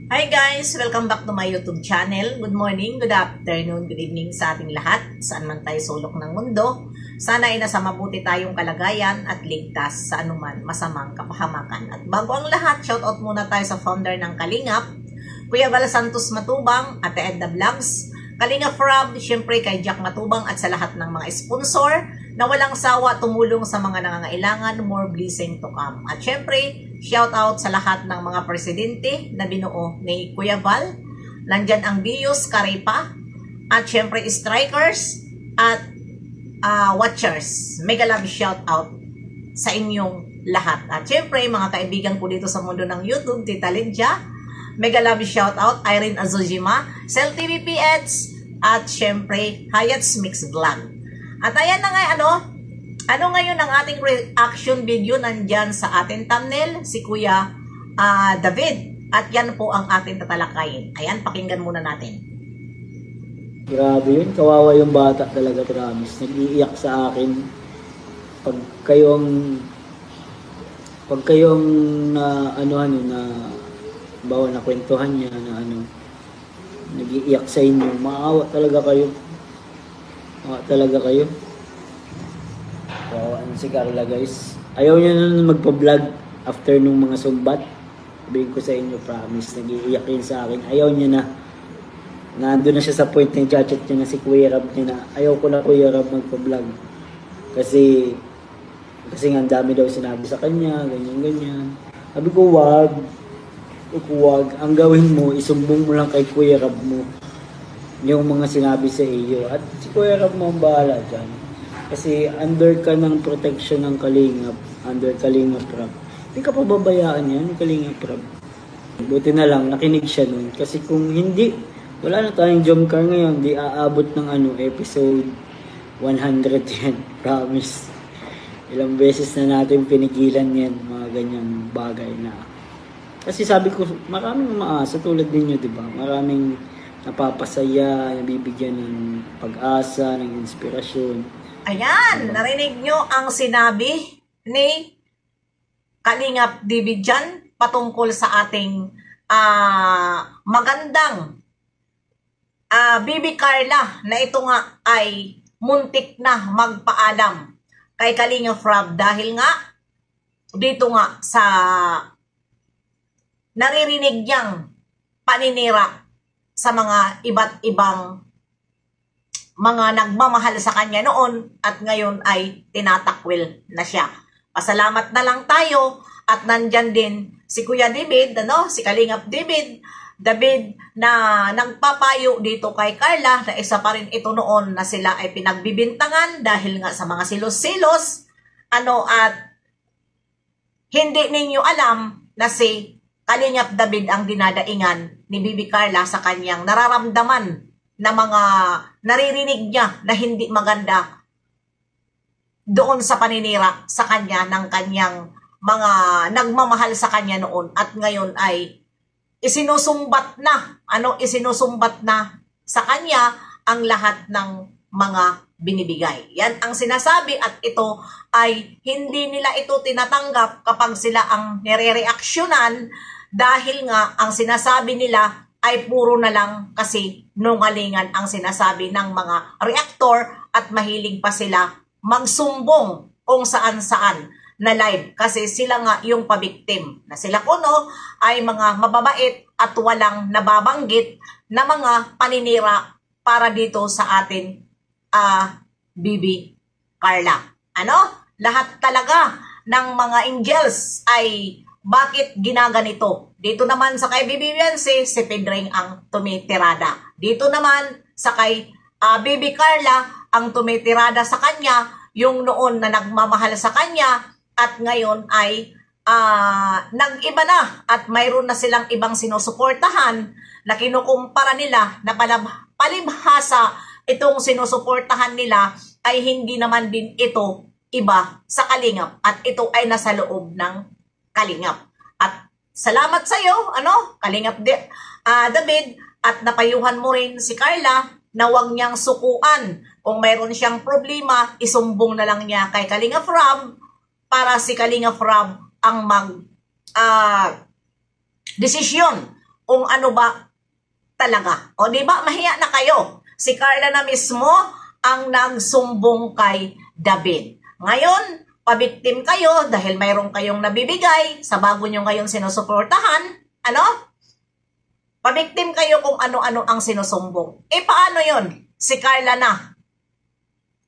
Hi guys! Welcome back to my YouTube channel. Good morning, good afternoon, good evening sa ating lahat. Saan man tayo sulok ng mundo. Sana ay nasa mabuti tayong kalagayan at ligtas sa anuman masamang kapahamakan. At bago ang lahat, shoutout muna tayo sa founder ng Kalingap, Kuya Val Santos Matubang, Ate Edna Vlogs, Kalingap Rob, syempre kay Jack Matubang at sa lahat ng mga sponsor na walang sawa tumulong sa mga nangangailangan, more blessing to come. At syempre, shout out sa lahat ng mga presidente na binuo ni Kuya Val. Nandyan ang Bios, Karepa, at syempre strikers at watchers. Mega love shout out sa inyong lahat. At syempre, mga kaibigan ko dito sa mundo ng YouTube, Tita Lydia, mega love shout out, Irene Azujima, Cell TV PH, at syempre, Hayat's Mix Vlog. At ayan na nga, ano ngayon ang ating reaction video nandyan sa ating thumbnail, si Kuya David. At yan po ang ating tatalakayin. Ayan, pakinggan muna natin. Grabe yun, kawawa yung bata talaga, promise. Nag-iiyak sa akin. Pag kayong na bawa na kwentuhan niya na nag-iiyak sa inyo, maawa talaga kayo. Maawa talaga kayo. Kawawaan si Carla, guys. Ayaw niya na magpa-vlog after nung mga sumbat. Sabihin ko sa inyo, promise, nag-iiyak yun sa akin. Ayaw niya na. Nandun na siya sa point ng chat niya na si Kuya Rab niya na ayaw ko na Kuya Rab magpa-vlog. Kasi nga ang dami daw sinabi sa kanya, ganyan. Sabi ko, wag. Ang gawin mo, isumbong mo lang kay Kuya Rab mo yung mga sinabi sa iyo. At si Kuya Rab mo ang bahala dyan. Kasi under ka ng protection ng Kalingap, under Kalingap Rab. Hindi ka pababayaan yan, Kalingap Rab. Buti na lang, nakinig siya nun. Kasi kung hindi, wala na tayong Jomcar ngayon, di aabot ng episode 100 yan. Promise. Ilang beses na natin pinigilan yan, mga ganyang bagay na. Kasi sabi ko, maraming umaasa tulad ninyo, di ba? Maraming napapasaya, nabibigyan ng pag-asa, ng inspirasyon. Ayan, narinig nyo ang sinabi ni Kalingap David dyan patungkol sa ating magandang Bibi Carla na ito nga ay muntik na magpaalam kay Kalingap Rob dahil nga dito nga sa naririnig niyang paninira sa mga iba't ibang mga nagmamahal sa kanya noon at ngayon ay tinatakwil na siya. Pasalamat na lang tayo at nandyan din si Kuya David, si Kalingap David na nagpapayo dito kay Carla na isa pa rin ito noon na sila ay pinagbibintangan dahil nga sa mga silos-silos at hindi ninyo alam na si Kalingap David ang dinadaingan ni Bibi Carla sa kanyang nararamdaman na mga naririnig niya na hindi maganda doon sa paninira sa kanya ng kanyang mga nagmamahal sa kanya noon at ngayon ay isinusumbat na sa kanya ang lahat ng mga binibigay. Yan ang sinasabi at ito ay hindi nila ito tinatanggap kapag sila ang nire-reaksyonan dahil nga ang sinasabi nila ay puro na lang kasi nungalingan ang sinasabi ng mga reactor at mahilig pa sila magsumbong kung saan-saan na live kasi sila nga yung pabiktim na sila kuno ay mga mababait at walang nababanggit na mga paninira para dito sa atin Bibi Carla. Lahat talaga ng mga angels ay bakit ginaganito? Dito naman sa kay Bibi Beyonce, si Pedring ang tumitirada. Dito naman sa kay Bibi Carla, ang tumitirada sa kanya, yung noon na nagmamahal sa kanya, at ngayon ay nag-iba na at mayroon na silang ibang sinusuportahan na kinukumpara nila na palibhasa itong sinusuportahan nila ay hindi naman din ito iba sa Kalingap at ito ay nasa loob ng Kalingap. At salamat sa iyo, Kalingap David, at napayuhan mo rin si Carla na huwag niyang sukuan. Kung mayroon siyang problema, isumbong na lang niya kay Kalingap Rob para si Kalingap Rob ang desisyon kung ano ba talaga. O di ba mahiya na kayo. Si Carla na mismo ang nagsumbong kay David. Ngayon, pabiktim kayo dahil mayroon kayong nabibigay sa bago nyo ngayon sinusuportahan. Ano? Pabiktim kayo kung ano-ano ang sinusumbong. E paano yon? Si Carla na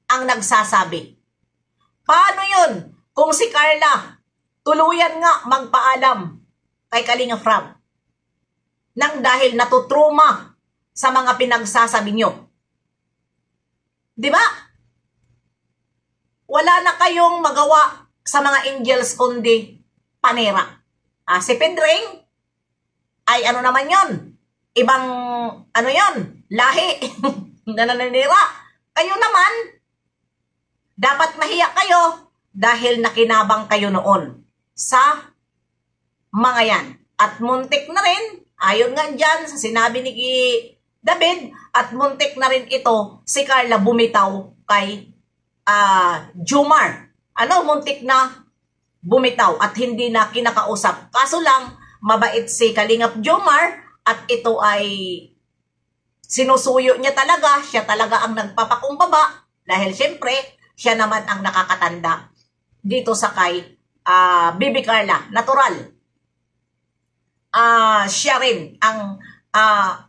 ang nagsasabi. Paano yon? Kung si Carla tuluyan nga magpaalam kay Kalinga Prab nang dahil natutruma sa mga pinagsasabi nyo. Di ba? Wala na kayong magawa sa mga angels kundi panera. Si Pedring ay ano naman yon? Ibang ano yon? Lahi na nananira. Kayo naman, dapat mahiya kayo dahil nakinabang kayo noon sa mga yan. At muntik na rin, ayon nga dyan sa sinabi ni David, at muntik na rin ito si Carla bumitaw kay Jomar. Ano, muntik na bumitaw at hindi na kinakausap. Kaso lang, mabait si Kalingap Jomar at ito ay sinusuyo niya talaga. Siya talaga ang nagpapakumbaba dahil syempre, siya naman ang nakakatanda dito sa kay Bibi Carla. Natural. Siya rin ang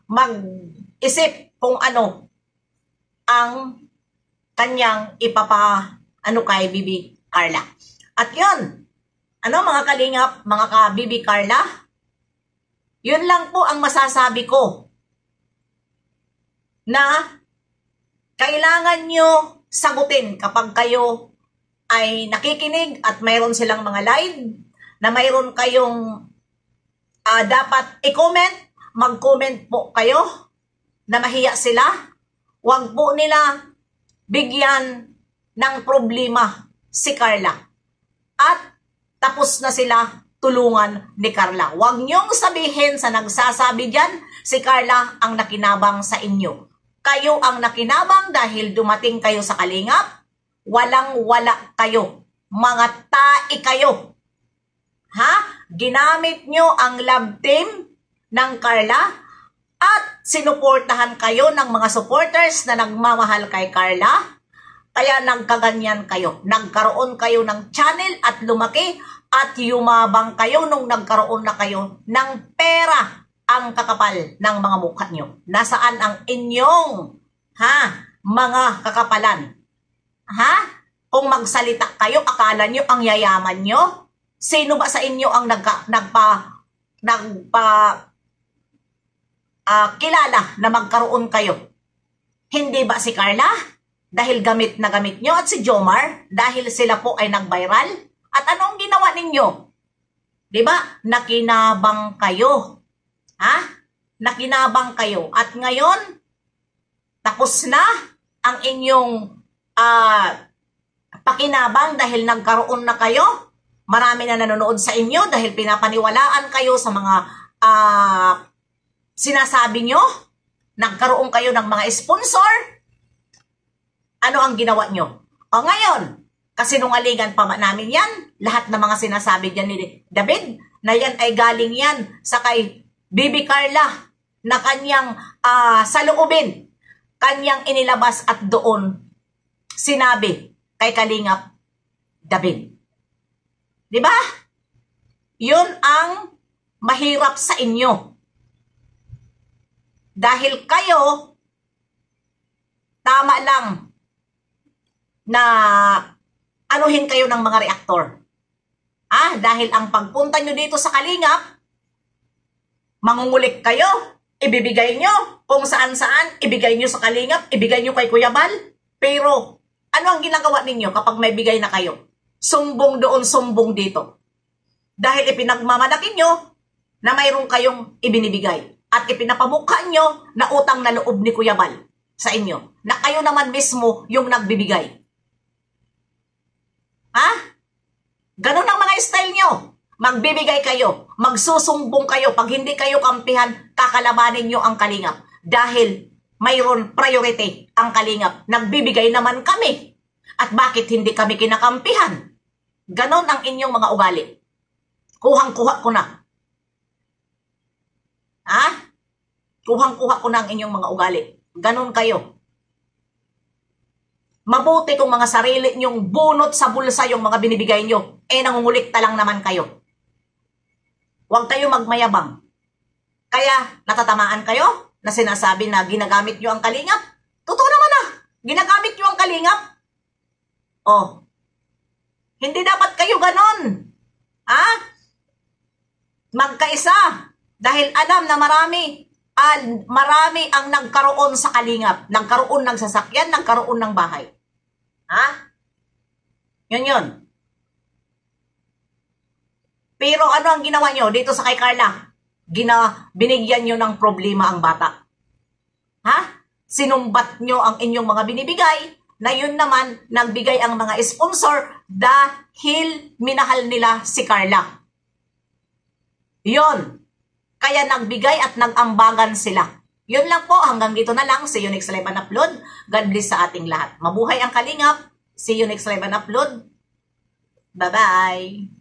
mag-isip kung ano ang kanyang ano kay Bibi Carla. At yun, ano mga kalingap, mga ka-Bibi Carla, yun lang po ang masasabi ko na kailangan nyo sagutin kapag kayo ay nakikinig at mayroon silang mga live na mayroon kayong dapat i-comment, mag-comment po kayo na mahiya sila. Huwag po nila bigyan ng problema si Carla. At tapos na sila tulungan ni Carla. Huwag niyong sabihin sa nagsasabi dyan, si Carla ang nakinabang sa inyo. Kayo ang nakinabang dahil dumating kayo sa Kalingap. Walang-wala kayo. Mga tae kayo. Ha? Ginamit nyo ang love team ng Carla at sinuportahan kayo ng mga supporters na nagmamahal kay Carla. Kaya nagkaganyan kayo. Nagkaroon kayo ng channel at lumaki at yumabang kayo nung nagkaroon na kayo ng pera. Ang kakapal ng mga mukha nyo. Nasaan ang inyong mga kakapalan? Kung magsalita kayo, akala nyo ang yayaman nyo? Sino ba sa inyo ang kilala na magkaroon kayo? Hindi ba si Carla? Dahil gamit na gamit nyo at si Jomar? Dahil sila po ay nag-viral? At ano ang ginawa ninyo? Diba? Nakinabang kayo. Nakinabang kayo. At ngayon, tapos na ang inyong pakinabang dahil nagkaroon na kayo. Marami na nanonood sa inyo dahil pinapaniwalaan kayo sa mga sinasabi nyo. Nagkaroon kayo ng mga sponsor. Ano ang ginawa nyo? O ngayon, kasinungalingan pa namin yan. Lahat ng mga sinasabi dyan ni David, na yan ay galing yan sa kay Bibi Carla na kanyang saloobin. Kanyang inilabas at doon sinabi kay Kalingap David. Diba? Yun ang mahirap sa inyo. Dahil kayo, tama lang na anuhin kayo ng mga reaktor. Dahil ang pagpunta nyo dito sa Kalingap, mangungulik kayo, ibibigay nyo kung saan-saan, ibigay nyo sa Kalingap, ibigay nyo kay Kuya Bal. Pero, ano ang ginagawa ninyo kapag may bigay na kayo? Sumbong doon, sumbong dito. Dahil ipinagmamalaki nyo na mayroon kayong ibinibigay. At ipinapamukha nyo na utang na loob ni Kuya Bal sa inyo. Na kayo naman mismo yung nagbibigay. Ganun ang mga style nyo. Magbibigay kayo, magsusumbong kayo. Pag hindi kayo kampihan, kakalabanin nyo ang Kalingap. Dahil mayroon priority ang Kalingap. Nagbibigay naman kami. At bakit hindi kami kinakampihan? Ganon ang inyong mga ugali. Kuhang-kuha ko na. Kuhang-kuha ko na ang inyong mga ugali. Ganon kayo. Mabuti kung mga sarili nyong bunot sa bulsa yung mga binibigay nyo. Nangungulikta lang naman kayo. Huwag kayo magmayabang. Kaya natatamaan kayo na sinasabi na ginagamit nyo ang kalingap. Totoo naman na. Ginagamit nyo ang kalingap. Hindi dapat kayo ganon. Magkaisa. Dahil alam na marami ang nagkaroon sa kalingap. Nagkaroon ng sasakyan, nagkaroon ng bahay. Yun. Pero ano ang ginawa nyo dito sa kay Carla? Binigyan nyo ng problema ang bata. Sinumbat nyo ang inyong mga binibigay, na yun naman, nagbigay ang mga sponsor dahil minahal nila si Carla. Yun. Kaya nagbigay at nag-ambagan sila. Yun lang po, hanggang dito na lang. See you next live and upload. God bless sa ating lahat. Mabuhay ang kalingap. See you next live and upload. Bye-bye.